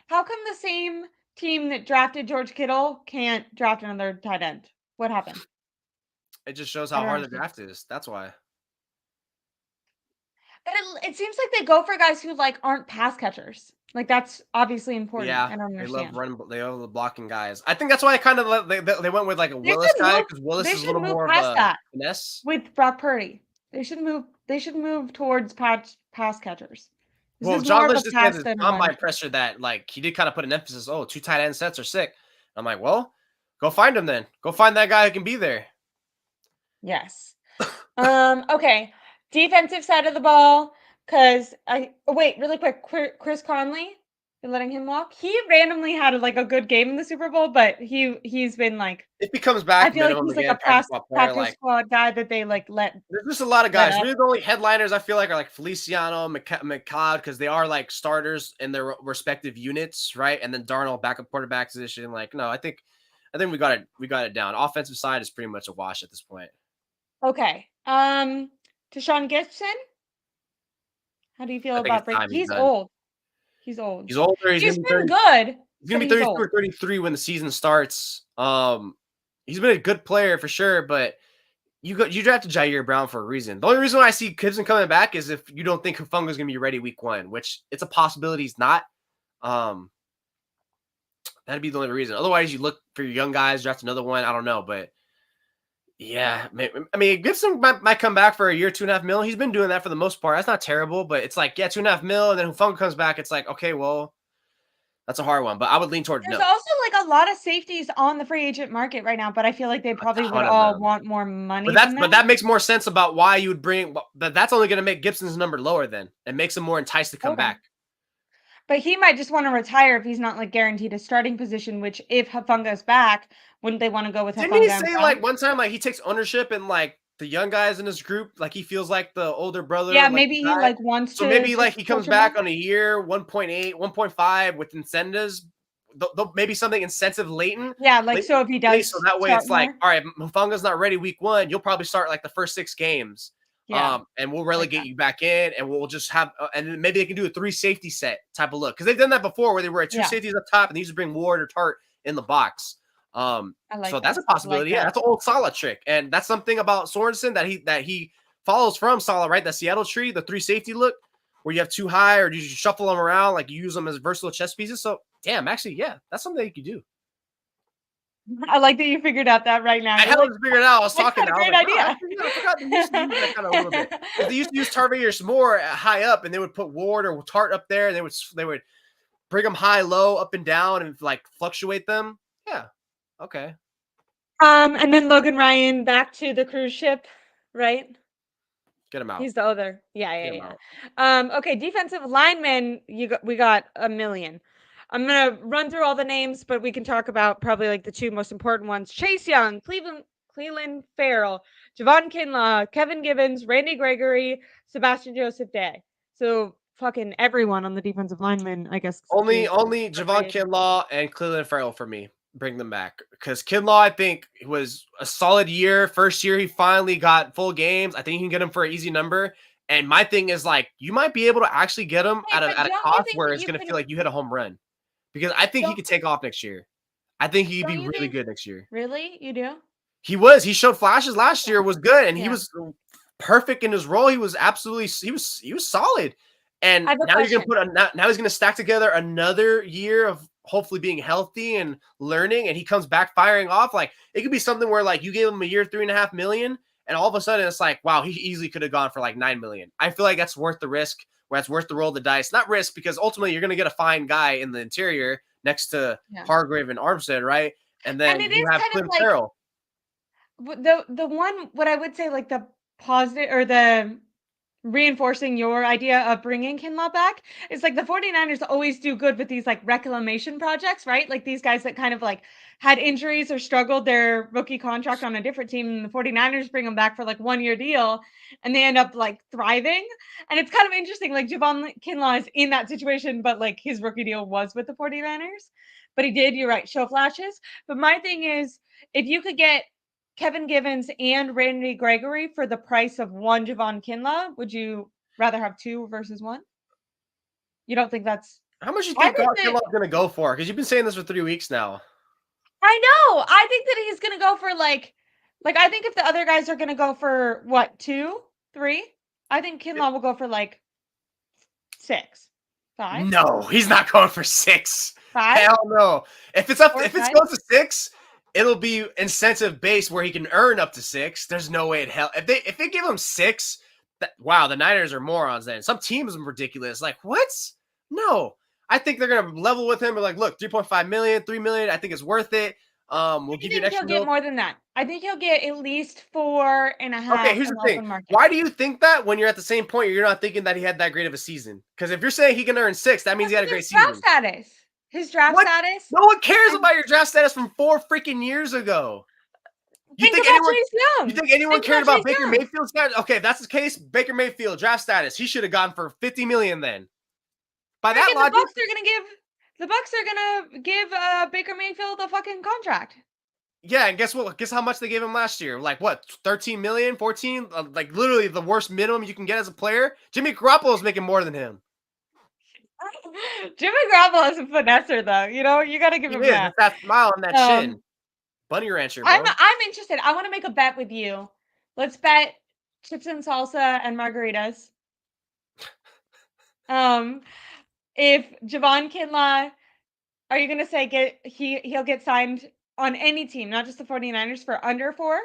How come the same team that drafted George Kittle can't draft another tight end? What happened? It just shows how hard the draft is. That's why. But it seems like they go for guys who like aren't pass catchers. Like that's obviously important. Yeah, I don't understand. they love running. They love the blocking guys. I think that's why I kind of they went with like a Willis guy because Willis is a little more of a finesse. With Brock Purdy, they should move. They should move towards pass catchers. Well, John Lynch just had this combine pressure that like he did kind of put an emphasis. Oh, 2 tight end sets are sick. I'm like, well, go find him then. Go find that guy who can be there. Yes. Okay. Defensive side of the ball, because wait, really quick, Chris Conley, you're letting him walk. He randomly had like a good game in the Super Bowl, but he's been like, if he comes back, I feel like he's like a practice squad guy that they like let. There's just a lot of guys. Really, the only headliners I feel like are like Feliciano, McLeod, because they are like starters in their respective units, right? And then Darnold, backup quarterback position. Like, no, I think we got it down. Offensive side is pretty much a wash at this point. Okay. Deshaun Gibson. How do you feel about Brady? He's old. He's old. He's older. He's He's gonna be been 30. good, He's gonna but be he's 32 old. or 33 when the season starts. He's been a good player for sure, but you drafted Jair Brown for a reason. The only reason why I see Gibson coming back is if you don't think Hufunga's gonna be ready week 1, which it's a possibility he's not. Um, that'd be the only reason. Otherwise, you look for your young guys, draft another one. I don't know, but yeah, I mean, Gibson might come back for a year, 2.5 mil. He's been doing that for the most part. That's not terrible, but it's like, yeah, 2.5 mil, and then Hufunga comes back. It's like, okay, well, that's a hard one, but I would lean towards There's no. also, like, a lot of safeties on the free agent market right now, but I feel like they A probably would ton of all them. want more money But than that. that makes more sense about why you would bring. But that's only going to make Gibson's number lower. Then it makes him more enticed to come Okay. back. But he might just wanna retire if he's not, like, guaranteed a starting position, which if Hufunga's back, wouldn't they wanna go with Didn't he Hufunga and say Brown? like one time like he takes ownership and like the young guys in his group, like he feels like the older brother, Yeah, like maybe the he, guy. like, wants So to maybe like just he comes coach him up. back on a year 1.8, 1.5 with incentives. Maybe something incentive latent. Yeah, like, so if he So does that way start it's like, more. all right, Mfunga's not ready week 1. You'll probably start like the first 6 games. Yeah, And we'll like relegate that. you back in, and we'll just have, and then maybe they can do a 3 safety set type of look because they've done that before where they were at 2 Yeah, safeties up top and they used to bring Ward or Tart in the box. I So like that's that. a I like possibility. Yeah, that. that's an old Salah trick, and that's something about Sorensen that he follows from Salah, right? That Seattle tree, the 3 safety look, where you have 2 high or you shuffle them around, like you use them as versatile chess pieces. So damn, actually, yeah, that's something that you could do. I like that you figured out that right now. I You're had like, it figured out. I was "That's talking. not a I was great like, wow, idea." actually, yeah, I forgot they used to use that kind of a little bit because they used to use Tarvair more high up, and they would put Ward or Tart up there, and they would bring them high, low, up and down, and like fluctuate them. Yeah. Okay. And then Logan Ryan back to the cruise ship, right? Get him out. He's the other. Yeah, Get yeah, him out. yeah. Okay, defensive linemen, we got a million. I'm gonna run through all the names, but we can talk about probably like the 2 most important ones. Chase Young, Cleveland Farrell, Javon Kinlaw, Kevin Givens, Randy Gregory, Sebastian Joseph Day. So fucking everyone on the defensive lineman, I guess, Only are free Javon agents. Kinlaw and Cleveland Farrell for me. Bring them back because Kinlaw, I think, was a solid year. First year, he finally got full games. I think you can get him for an easy number. And my thing is like, you might be able to actually get him Wait, but at a don't you cost think where that it's you going to can feel like you hit a home run because I think he don't could take off next year. I think he'd don't be you really think good next year. really? You do? He showed flashes last Yeah. year, was good, and he Yeah. was perfect in his role. He was absolutely he was solid. And I have a now you're gonna question. put now he's gonna stack together another year of hopefully being healthy and learning, and he comes back firing off. Like it could be something where like you gave him a year, 3.5 million, and all of a sudden it's like, wow, he easily could have gone for like 9 million. I feel like that's worth the risk, where that's worth the roll of the dice. Not risk because ultimately you're gonna get a fine guy in the interior next to Yeah. Hargrave and Armstead, right? And And then it you is have kind of Clint like Farrell. the one what I would say like the positive or the reinforcing your idea of bringing Kinlaw back is like the 49ers always do good with these like reclamation projects, right? Like these guys that kind of like had injuries or struggled their rookie contract on a different team and the 49ers bring them back for like 1 year deal and they end up like thriving. And it's kind of interesting like Javon Kinlaw is in that situation but like his rookie deal was with the 49ers. But he did, you're right, show flashes. But my thing is if you could get Kevin Givens and Randy Gregory for the price of one Javon Kinlaw, would you rather have 2 versus 1? You don't think that's How much you I think think that Kinlaw's gonna go for? Because you've been saying this for 3 weeks now. I know. I think that he's gonna go for like I think if the other guys are gonna go for what, 2, 3? I think Kinlaw will go for like 6, 5, No, he's not going for 6. 5 Hell no. If or it's 5. going to 6, it'll be incentive based where he can earn up to 6. There's no way in hell. If they give him 6, wow, the Niners are morons then. Some teams are ridiculous. Like, what? No. I think they're gonna level with him and like, look, 3.5 million, 3 million. I think it's worth it. We'll I give you an think he'll extra get mil. more than that. I think he'll get at least 4 and a Okay, half here's on the the thing. open market. Why do you think that when you're at the same point, you're not thinking that he had that great of a season? Because if you're saying he can earn 6, that means Because he of had a great his draft season. status. His draft What? status. No one cares And about your draft status from 4 freaking years ago. You think think about anyone Chase you Young. think anyone Think cared about about Chase Baker Young. Mayfield's status? Okay, if that's the case, Baker Mayfield draft status, he should have gone for 50 million then. By that Freaking logic, the Bucks are gonna give Baker Mayfield a fucking contract. yeah, and guess what? Guess how much they gave him last year? Like what? 13 million, 14? Like literally the worst minimum you can get as a player. Jimmy Garoppolo is making more than him. Jimmy Garoppolo is a finesser, though. You know, you got to give He him is. that. It's that smile on that Um, chin. Bunny Rancher, bro. I'm interested. I want to make a bet with you. Let's bet chips and salsa and margaritas. Um, if Javon Kinlaw, are you gonna say he'll get signed on any team, not just the 49ers, for under 4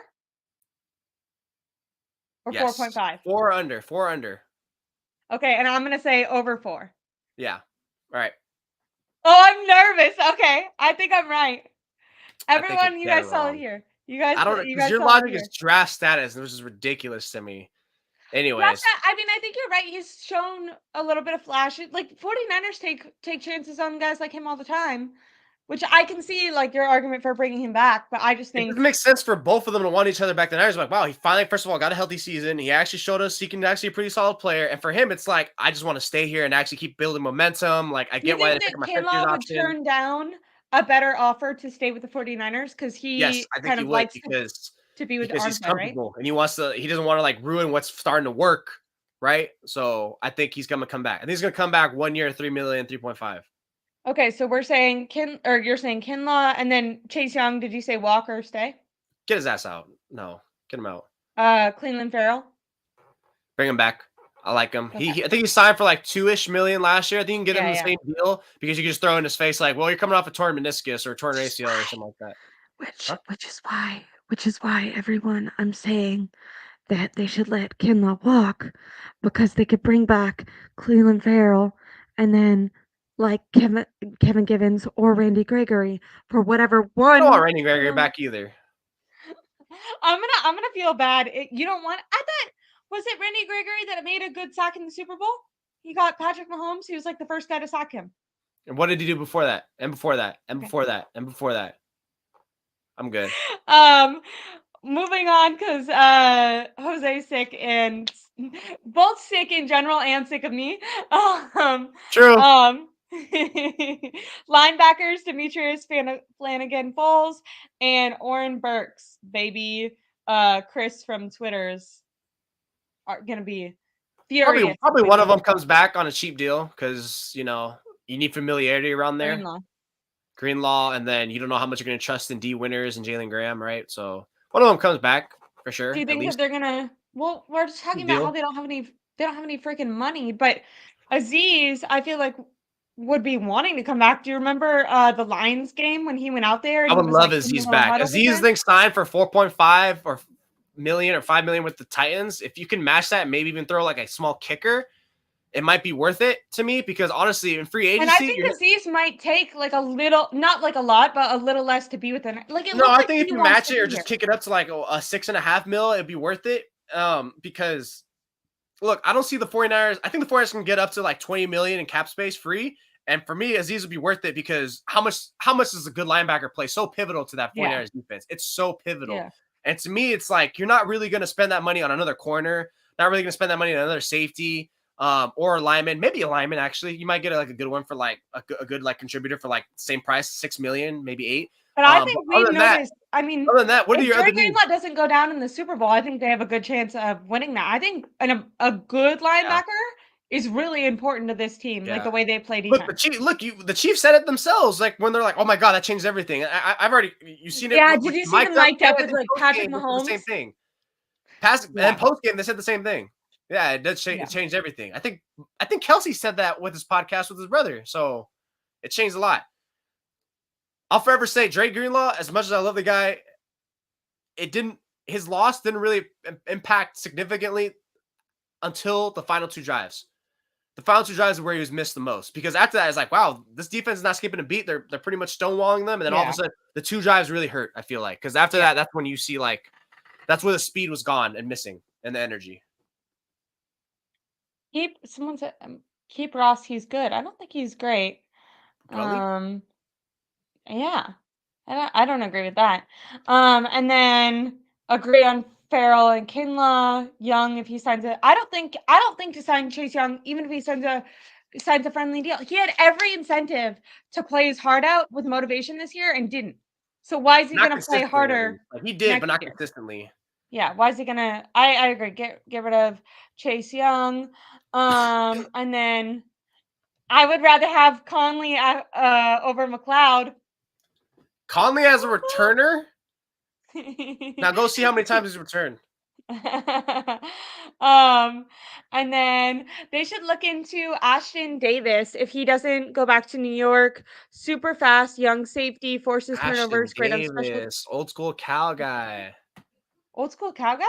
or Yes. 4.5? 4 under. 4 under. Okay, and I'm gonna say over 4. Yeah. All right. Oh, I'm nervous. Okay, I think I'm right. I think you're Everyone, you dead guys solid wrong. here. I don't know You because guys your solid logic is here. draft status, which is ridiculous to me. That's Anyways, not, I mean, I think you're right. He's shown a little bit of flashes. Like 49ers take chances on guys like him all the time, which I can see like your argument for bringing him back, but I just it doesn't think make sense for both of them to want each other back. The Niners are like, wow, he finally, first of all, got a healthy season. He actually showed us he can actually a pretty solid player. And for him, it's like, I just want to stay here and actually keep building momentum. Like, I do you get why they think pick that up my fifth year's Kinlaw would option. turn down a better offer to stay with the 49ers because Yes, he I think kind he of would likes because to be with he's Armstead, right? comfortable and he wants to. He doesn't want to like ruin what's starting to work, right? So I think he's gonna come back. I think he's gonna come back 1 year, 3 million, 3.5. Okay, so we're saying you're saying Kinlaw, and then Chase Young. Did you say Walker stay? Get his ass out. No, get him out. Cleveland Farrell. Bring him back. I like him. Okay. I think he signed for like 2-ish million last year. I think you can get him Yeah, the yeah. same deal because you can just throw in his face like, well, you're coming off a torn meniscus or a torn Which is ACL or why, something like that. which Huh? which is why, everyone I'm saying that they should let Kinlaw walk because they could bring back Cleveland Farrell and then like Kevin Givens or Randy Gregory for whatever I don't want one. Randy Gregory back either. I'm gonna feel bad. You don't want. I thought, was it Randy Gregory that made a good sack in the Super Bowl? He got Patrick Mahomes. He was like the first guy to sack him. And what did he do before that? And before that? And Okay. before that? And before that? I'm good. Um, moving on because Jose's sick and both sick in general and sick of me. True. Linebackers Demetrius Flanagan Foles and Oren Burks, baby. Chris from Twitter's are gonna be furious. Probably one of them comes back on a cheap deal because you need familiarity around there. Greenlaw. Greenlaw, and then you don't know how much you're going to trust in D Winners and Jalen Graham, right? So one of them comes back for sure. Do you At think that least they're gonna? Well, we're just talking about deal. how they don't have any. They don't have any freaking money. But Aziz, I feel like would be wanting to come back. Do you remember the Lions game when he went out there and I he would was love like in the Aziz little back. huddle with Aziz them? thing signed for 4.5 or million or 5 million with the Titans. If you can match that, maybe even throw like a small kicker, it might be worth it to me because honestly, in free And I agency, think Aziz might take like a little, not like a lot, but a little less to be with them. Like it no, looks I like think if he you wants match to it or be just here. kick it up to like a 6.5 mil, it'd be worth it. Because look, I don't see the 49ers. I think the 49ers can get up to like 20 million in cap space free. And for me, Aziz would be worth it because how much does a good linebacker play? So pivotal to that 49ers defense. It's so pivotal. Yeah. And to me, it's like you're not really going to spend that money on another corner, not really going to spend that money on another safety, or a lineman. Maybe a lineman actually. You might get like a good one for like a good like contributor for like same price, 6 million, maybe 8. But I But think we've noticed. I mean, what are if your Dre other needs? Greenlaw doesn't go down in the Super Bowl, I think they have a good chance of winning that. I think a good Yeah. linebacker is really important to this team, like Yeah. the way they play Look, defense. the Chiefs said it themselves. Like when they're like, "Oh my god, that changed everything." I've already you've seen it. Yeah, With did you see them mic'd up mic'd up and with in like post Patrick game, they said the same Mahomes? thing. And Yeah, post game, they said the same thing. Yeah, it does change. yeah. It changed everything. I think Kelsey said that with his podcast with his brother, so it changed a lot. I'll forever say Dre Greenlaw. As much as I love the guy, it didn't. His loss didn't really impact significantly until the final 2 drives. The final 2 drives are where he was missed the most because after that, it's like, wow, this defense is not skipping a beat. They're pretty much stonewalling them, and then all of a sudden, the 2 drives really hurt. I feel like because after that, that's when you see like that's where the speed was gone and missing and the energy. Someone said keep Ross. He's good. I don't think he's great. Gully, Yeah, I don't agree with that. And then agree on Farrell and Kinlaw, Young if he signs it. I don't think to sign Chase Young, even if he signs a friendly deal. He had every incentive to play his heart out with motivation this year and didn't. So why is he not gonna play consistently. I mean. harder Like he did, but next not year? consistently. Yeah, why is he gonna I agree. Get rid of Chase Young. And then I would rather have Conley over McLeod. Conley as a returner. Now go see how many times he's returned. And then they should look into Ashton Davis if he doesn't go back to New York. Super fast, young safety, forces Ashton turnovers, great on special. Davis, old school Cal guy. Old school Cal guy?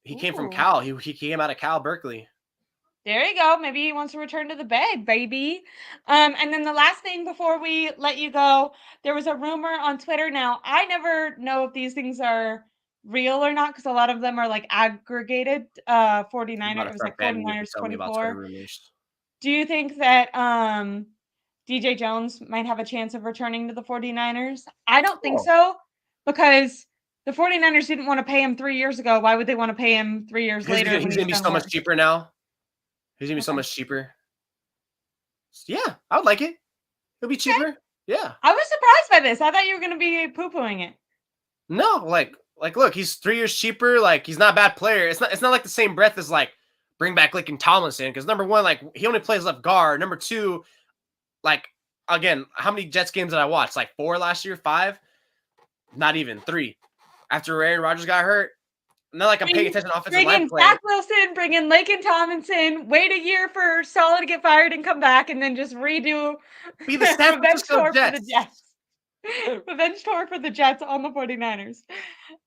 He came from Ooh. Cal. He came out of Cal Berkeley. There you go. Maybe he wants to return to the Bay, baby. And then the last thing before we let you go, there was a rumor on Twitter. Now, I never know if these things are real or not because a lot of them are like aggregated. I'm 49er, about it to was like start banning you for 49ers telling me about Twitter 24. rumors. Do you think that DJ Jones might have a chance of returning to the 49ers? I don't think so because the 49ers didn't want to pay him 3 years ago. Why would they want to pay him 3 years later when He's he's gonna be done so work? much cheaper now. He's gonna be so much cheaper. Yeah, I would like it. It'll be cheaper. Okay. Yeah. I was surprised by this. I thought you were gonna be poo-pooing it. No, like look, he's 3 years cheaper. Like he's not a bad player. It's not like the same breath as like bring back Laken Tomlinson because number one, like he only plays left guard. Number two, like again, how many Jets games did I watch? Like 4 last year, 5, not even 3. After Aaron Rodgers got hurt, not like I'm paying attention to offensive line Bring in play. Zach Wilson, bring in Laken Tomlinson, wait a year for Solid to get fired and come back, and then just redo Be the San revenge Francisco tour for the Jets. Jets. Revenge tour for the Jets on the 49ers.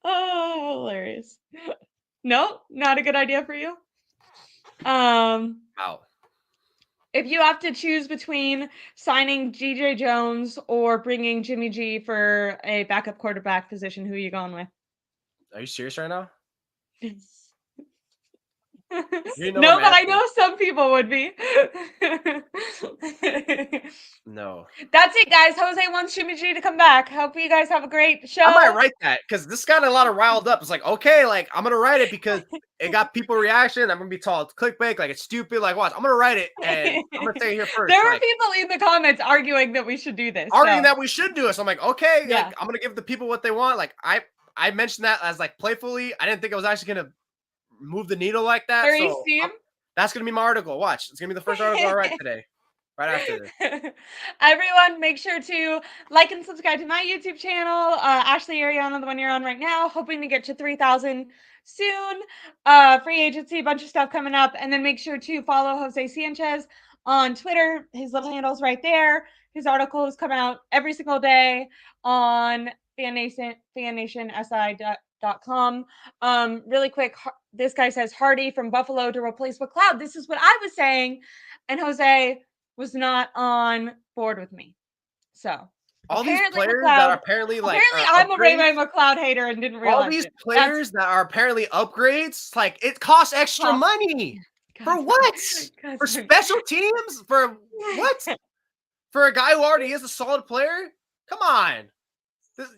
Oh, hilarious. No, not a good idea for you. Wow. If you have to choose between signing DJ Jones or bringing Jimmy G for a backup quarterback position, who are you going with? Are you serious right now? You know No, I'm but I answering. know some people would be. No. That's it, guys. Jose wants Jimmy G to come back. Hope you guys have a great show. I might write that because this got a lot of riled up. It's like, okay, like I'm gonna write it because it got people reaction. I'm gonna be told it's clickbait, like it's stupid. Like, watch, I'm gonna write it and I'm gonna say it here first. There were like, people in the comments arguing that we should do this. arguing that we should do it. So I'm like, okay, Yeah. like I'm gonna give the people what they want. Like I mentioned that as like playfully. I didn't think I was actually gonna move the needle like that. So that's gonna be my article. Watch, it's gonna be the first article I write today. Right after this. Everyone, make sure to like and subscribe to my YouTube channel. Ashley Aireonna, the one you're on right now, hoping to get to 3,000 soon. Free agency, a bunch of stuff coming up. And then make sure to follow Jose Sanchez on Twitter. His little handle's right there. His articles come out every single day on FanNationSI.com. Really quick, this guy says Hardy from Buffalo to replace McLeod. This is what I was saying. And Jose was not on board with me. So all these players McLeod, that are apparently like I'm a Ray McLeod hater and didn't realize all these players that are apparently upgrades, like it costs extra money. For what? For special teams? For what? For a guy who already is a solid player? Come on.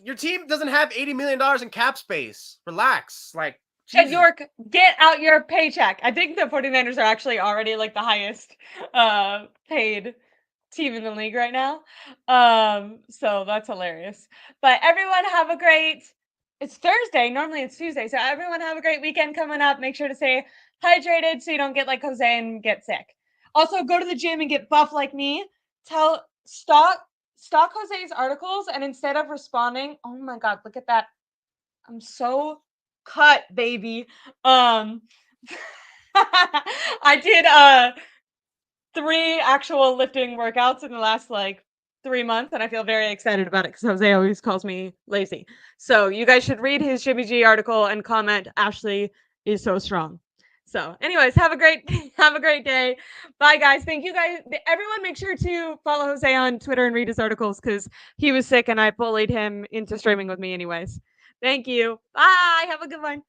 Your team doesn't have $80 million in cap space. Relax. Like, Jesus. York, get out your paycheck. I think the 49ers are actually already like the highest paid team in the league right now. So that's hilarious. But everyone have a great, it's Thursday. Normally it's Tuesday. So everyone have a great weekend coming up. Make sure to stay hydrated so you don't get like Jose and get sick. Also, go to the gym and get buff like me. Stalk Jose's articles, and instead of responding, oh my God, look at that. I'm so cut, baby. I did 3 actual lifting workouts in the last like 3 months, and I feel very excited about it because Jose always calls me lazy. So you guys should read his Jimmy G article and comment, Ashley is so strong. So anyways, have a great day. Bye guys. Thank you guys. Everyone make sure to follow Jose on Twitter and read his articles because he was sick and I bullied him into streaming with me anyways. Thank you. Bye. Have a good one.